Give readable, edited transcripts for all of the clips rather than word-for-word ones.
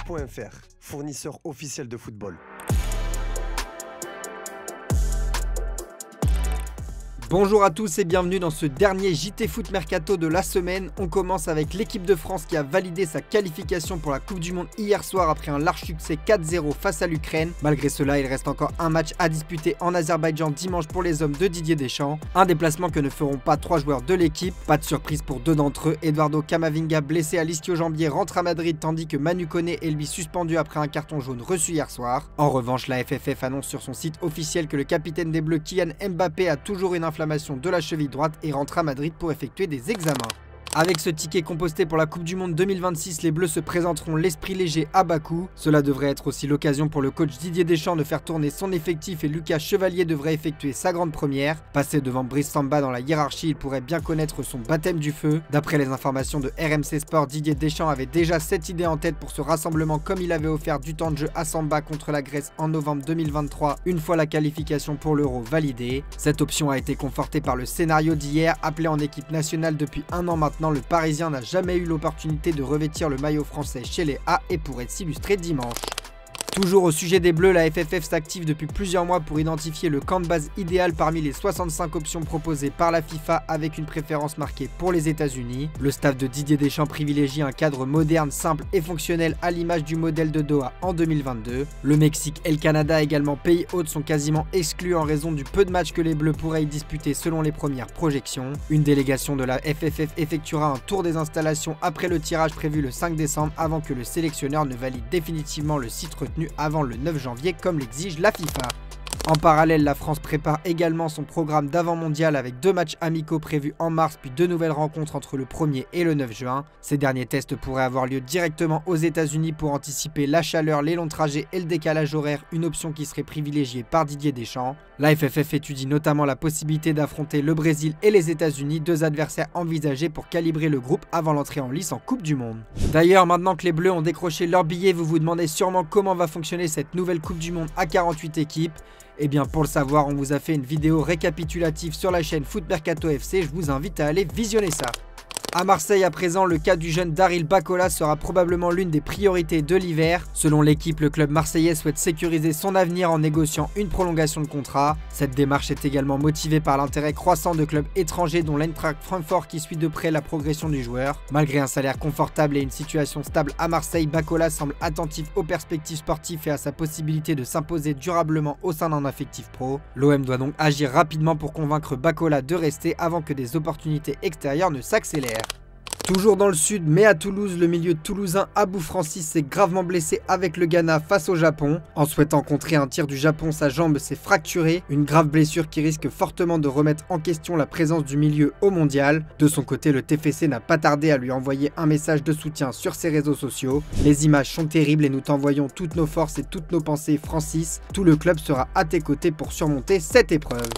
JTFoot.fr, fournisseur officiel de football. Bonjour à tous et bienvenue dans ce dernier JT Foot Mercato de la semaine. On commence avec l'équipe de France qui a validé sa qualification pour la Coupe du Monde hier soir après un large succès 4-0 face à l'Ukraine. Malgré cela, il reste encore un match à disputer en Azerbaïdjan dimanche pour les hommes de Didier Deschamps. Un déplacement que ne feront pas 3 joueurs de l'équipe. Pas de surprise pour 2 d'entre eux. Eduardo Camavinga, blessé à l'ischio-jambier, rentre à Madrid tandis que Manu Koné est lui suspendu après un carton jaune reçu hier soir. En revanche, la FFF annonce sur son site officiel que le capitaine des Bleus Kylian Mbappé a toujours une inflammation de la cheville droite et rentre à Madrid pour effectuer des examens. Avec ce ticket composté pour la Coupe du Monde 2026, les Bleus se présenteront l'esprit léger à Bakou. Cela devrait être aussi l'occasion pour le coach Didier Deschamps de faire tourner son effectif et Lucas Chevalier devrait effectuer sa grande première. Passé devant Brice Samba dans la hiérarchie, il pourrait bien connaître son baptême du feu. D'après les informations de RMC Sport, Didier Deschamps avait déjà cette idée en tête pour ce rassemblement comme il avait offert du temps de jeu à Samba contre la Grèce en novembre 2023, une fois la qualification pour l'Euro validée. Cette option a été confortée par le scénario d'hier, appelé en équipe nationale depuis un an maintenant. Le Parisien n'a jamais eu l'opportunité de revêtir le maillot français chez les A et pourrait s'illustrer dimanche. Toujours au sujet des Bleus, la FFF s'active depuis plusieurs mois pour identifier le camp de base idéal parmi les 65 options proposées par la FIFA avec une préférence marquée pour les États-Unis. Le staff de Didier Deschamps privilégie un cadre moderne, simple et fonctionnel à l'image du modèle de Doha en 2022. Le Mexique et le Canada, également pays hôtes, sont quasiment exclus en raison du peu de matchs que les Bleus pourraient y disputer selon les premières projections. Une délégation de la FFF effectuera un tour des installations après le tirage prévu le 5 décembre avant que le sélectionneur ne valide définitivement le site retenu avant le 9 janvier comme l'exige la FIFA. En parallèle, la France prépare également son programme d'avant-mondial avec 2 matchs amicaux prévus en mars puis 2 nouvelles rencontres entre le 1er et le 9 juin. Ces derniers tests pourraient avoir lieu directement aux États-Unis pour anticiper la chaleur, les longs trajets et le décalage horaire, une option qui serait privilégiée par Didier Deschamps. La FFF étudie notamment la possibilité d'affronter le Brésil et les États-Unis, 2 adversaires envisagés pour calibrer le groupe avant l'entrée en lice en Coupe du Monde. D'ailleurs, maintenant que les Bleus ont décroché leur billet, vous vous demandez sûrement comment va fonctionner cette nouvelle Coupe du Monde à 48 équipes. Et bien pour le savoir, on vous a fait une vidéo récapitulative sur la chaîne Foot Mercato FC, je vous invite à aller visionner ça. À Marseille à présent, le cas du jeune Daryl Bacola sera probablement l'une des priorités de l'hiver. Selon l'équipe, le club marseillais souhaite sécuriser son avenir en négociant une prolongation de contrat. Cette démarche est également motivée par l'intérêt croissant de clubs étrangers dont l'Eintracht Francfort qui suit de près la progression du joueur. Malgré un salaire confortable et une situation stable à Marseille, Bacola semble attentif aux perspectives sportives et à sa possibilité de s'imposer durablement au sein d'un effectif pro. L'OM doit donc agir rapidement pour convaincre Bacola de rester avant que des opportunités extérieures ne s'accélèrent. Toujours dans le sud, mais à Toulouse, le milieu toulousain Abou Francis s'est gravement blessé avec le Ghana face au Japon. En souhaitant contrer un tir du Japon, sa jambe s'est fracturée, une grave blessure qui risque fortement de remettre en question la présence du milieu au mondial. De son côté, le TFC n'a pas tardé à lui envoyer un message de soutien sur ses réseaux sociaux. Les images sont terribles et nous t'envoyons toutes nos forces et toutes nos pensées, Francis. Tout le club sera à tes côtés pour surmonter cette épreuve.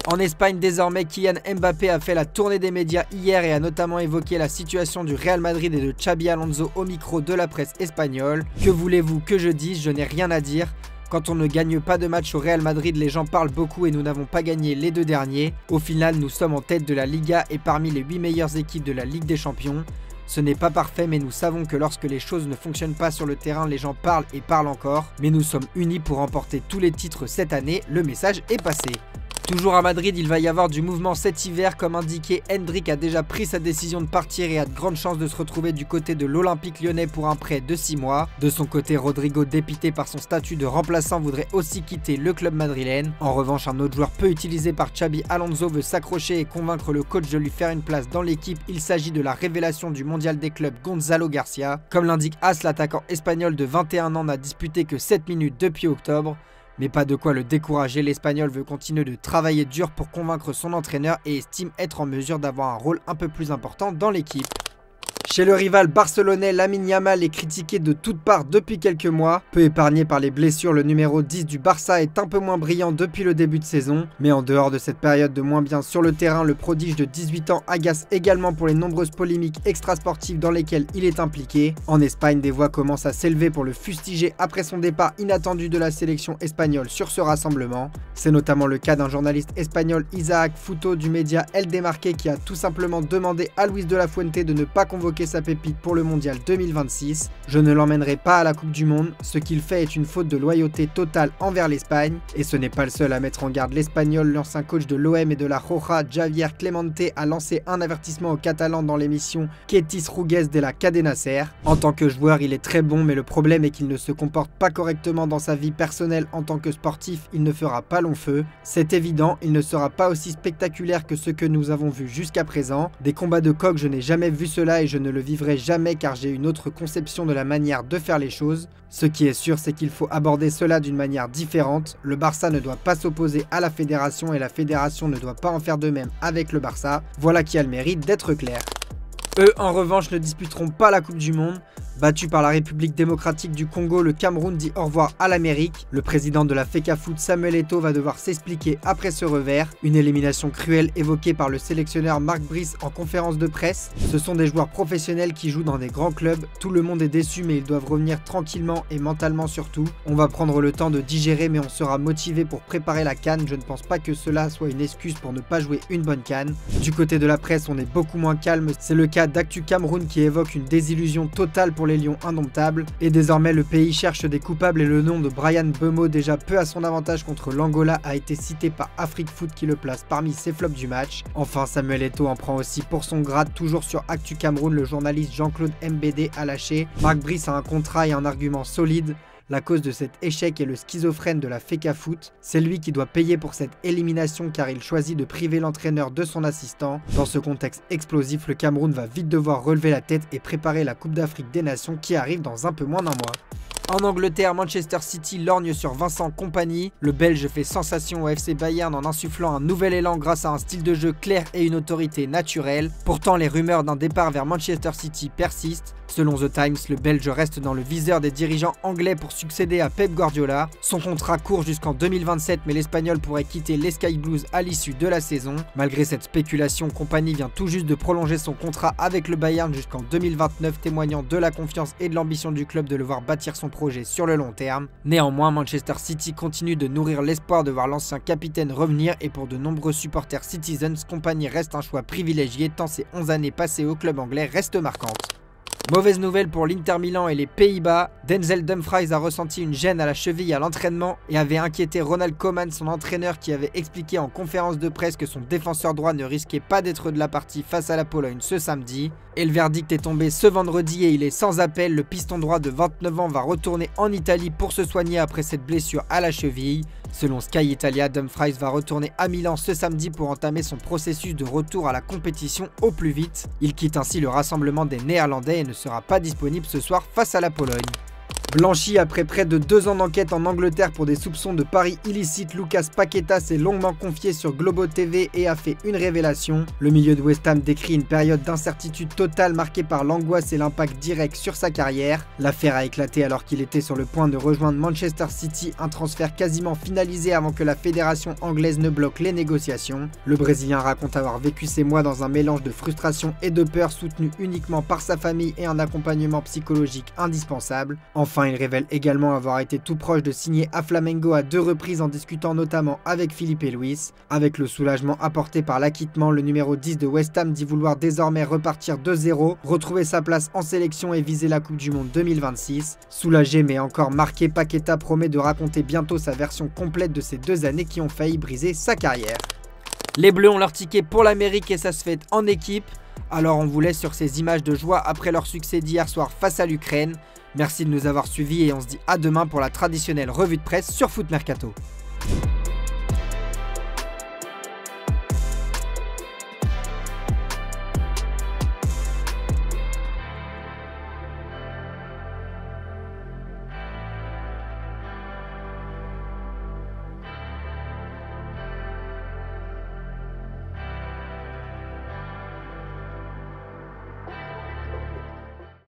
En Espagne, désormais, Kylian Mbappé a fait la tournée des médias hier et a notamment évoqué la situation du Real Madrid et de Xabi Alonso au micro de la presse espagnole. Que voulez-vous que je dise? Je n'ai rien à dire. Quand on ne gagne pas de match au Real Madrid, les gens parlent beaucoup et nous n'avons pas gagné les 2 derniers. Au final, nous sommes en tête de la Liga et parmi les 8 meilleures équipes de la Ligue des Champions. Ce n'est pas parfait, mais nous savons que lorsque les choses ne fonctionnent pas sur le terrain, les gens parlent et parlent encore. Mais nous sommes unis pour remporter tous les titres cette année. Le message est passé. Toujours à Madrid, il va y avoir du mouvement cet hiver. Comme indiqué, Endrick a déjà pris sa décision de partir et a de grandes chances de se retrouver du côté de l'Olympique lyonnais pour un prêt de 6 mois. De son côté, Rodrigo, dépité par son statut de remplaçant, voudrait aussi quitter le club madrilène. En revanche, un autre joueur peu utilisé par Xabi Alonso veut s'accrocher et convaincre le coach de lui faire une place dans l'équipe. Il s'agit de la révélation du mondial des clubs Gonzalo Garcia. Comme l'indique AS, l'attaquant espagnol de 21 ans n'a disputé que 7 minutes depuis octobre. Mais pas de quoi le décourager, l'Espagnol veut continuer de travailler dur pour convaincre son entraîneur et estime être en mesure d'avoir un rôle un peu plus important dans l'équipe. Chez le rival barcelonais, Lamine Yamal est critiqué de toutes parts depuis quelques mois. Peu épargné par les blessures, le numéro 10 du Barça est un peu moins brillant depuis le début de saison. Mais en dehors de cette période de moins bien sur le terrain, le prodige de 18 ans agace également pour les nombreuses polémiques extrasportives dans lesquelles il est impliqué. En Espagne, des voix commencent à s'élever pour le fustiger après son départ inattendu de la sélection espagnole sur ce rassemblement. C'est notamment le cas d'un journaliste espagnol, Isaac Futo du média El Demarque, qui a tout simplement demandé à Luis de la Fuente de ne pas convoquer convoquer sa pépite pour le mondial 2026. Je ne l'emmènerai pas à la Coupe du Monde, ce qu'il fait est une faute de loyauté totale envers l'Espagne, et ce n'est pas le seul à mettre en garde l'Espagnol. L'ancien coach de l'OM et de la Roja, Javier Clemente, a lancé un avertissement aux Catalans dans l'émission Quetis Rugues de la Cadena Ser. En tant que joueur, il est très bon, mais le problème est qu'il ne se comporte pas correctement dans sa vie personnelle. En tant que sportif, il ne fera pas long feu. C'est évident, il ne sera pas aussi spectaculaire que ce que nous avons vu jusqu'à présent. Des combats de coq, je n'ai jamais vu cela et je ne le vivrai jamais car j'ai une autre conception de la manière de faire les choses. Ce qui est sûr, c'est qu'il faut aborder cela d'une manière différente. Le Barça ne doit pas s'opposer à la fédération et la fédération ne doit pas en faire de même avec le Barça. Voilà qui a le mérite d'être clair. Eux, en revanche, ne disputeront pas la Coupe du Monde. Battu par la République démocratique du Congo, le Cameroun dit au revoir à l'Amérique. Le président de la FECAFOOT, Samuel Eto'o, va devoir s'expliquer après ce revers. Une élimination cruelle évoquée par le sélectionneur Mark Brice en conférence de presse. Ce sont des joueurs professionnels qui jouent dans des grands clubs. Tout le monde est déçu, mais ils doivent revenir tranquillement et mentalement surtout. On va prendre le temps de digérer, mais on sera motivé pour préparer la CAN. Je ne pense pas que cela soit une excuse pour ne pas jouer une bonne CAN. Du côté de la presse, on est beaucoup moins calme. C'est le cas d'Actu Cameroun qui évoque une désillusion totale pour les Lions indomptables. Et désormais, le pays cherche des coupables et le nom de Bryan Mbeumo, déjà peu à son avantage contre l'Angola, a été cité par Afrique-Foot qui le place parmi ses flops du match. Enfin, Samuel Eto'o en prend aussi pour son grade. Toujours sur Actu Cameroun, le journaliste Jean-Claude MBD a lâché. Mark Brice a un contrat et un argument solide. La cause de cet échec est le schizophrène de la FECAFOOT. C'est lui qui doit payer pour cette élimination car il choisit de priver l'entraîneur de son assistant. Dans ce contexte explosif, le Cameroun va vite devoir relever la tête et préparer la Coupe d'Afrique des Nations qui arrive dans un peu moins d'un mois. En Angleterre, Manchester City lorgne sur Vincent Kompany. Le Belge fait sensation au FC Bayern en insufflant un nouvel élan grâce à un style de jeu clair et une autorité naturelle. Pourtant, les rumeurs d'un départ vers Manchester City persistent. Selon The Times, le Belge reste dans le viseur des dirigeants anglais pour succéder à Pep Guardiola. Son contrat court jusqu'en 2027, mais l'Espagnol pourrait quitter les Sky Blues à l'issue de la saison. Malgré cette spéculation, Kompany vient tout juste de prolonger son contrat avec le Bayern jusqu'en 2029, témoignant de la confiance et de l'ambition du club de le voir bâtir son projet sur le long terme. Néanmoins, Manchester City continue de nourrir l'espoir de voir l'ancien capitaine revenir et pour de nombreux supporters Citizens, Kompany reste un choix privilégié tant ses 11 années passées au club anglais restent marquantes. Mauvaise nouvelle pour l'Inter Milan et les Pays-Bas. Denzel Dumfries a ressenti une gêne à la cheville à l'entraînement et avait inquiété Ronald Koeman, son entraîneur, qui avait expliqué en conférence de presse que son défenseur droit ne risquait pas d'être de la partie face à la Pologne ce samedi. Et le verdict est tombé ce vendredi et il est sans appel. Le piston droit de 29 ans va retourner en Italie pour se soigner après cette blessure à la cheville. Selon Sky Italia, Dumfries va retourner à Milan ce samedi pour entamer son processus de retour à la compétition au plus vite. Il quitte ainsi le rassemblement des Néerlandais et ne sera pas disponible ce soir face à la Pologne. Blanchi après près de 2 ans d'enquête en Angleterre pour des soupçons de paris illicites, Lucas Paqueta s'est longuement confié sur Globo TV et a fait une révélation. Le milieu de West Ham décrit une période d'incertitude totale marquée par l'angoisse et l'impact direct sur sa carrière. L'affaire a éclaté alors qu'il était sur le point de rejoindre Manchester City, un transfert quasiment finalisé avant que la fédération anglaise ne bloque les négociations. Le Brésilien raconte avoir vécu ces mois dans un mélange de frustration et de peur, soutenu uniquement par sa famille et un accompagnement psychologique indispensable. Enfin, il révèle également avoir été tout proche de signer à Flamengo à 2 reprises en discutant notamment avec Filipe Luis. Avec le soulagement apporté par l'acquittement, le numéro 10 de West Ham dit vouloir désormais repartir de zéro, retrouver sa place en sélection et viser la Coupe du Monde 2026. Soulagé mais encore marqué, Paqueta promet de raconter bientôt sa version complète de ces 2 années qui ont failli briser sa carrière. Les Bleus ont leur ticket pour l'Amérique et ça se fait en équipe. Alors on vous laisse sur ces images de joie après leur succès d'hier soir face à l'Ukraine. Merci de nous avoir suivis et on se dit à demain pour la traditionnelle revue de presse sur Foot Mercato.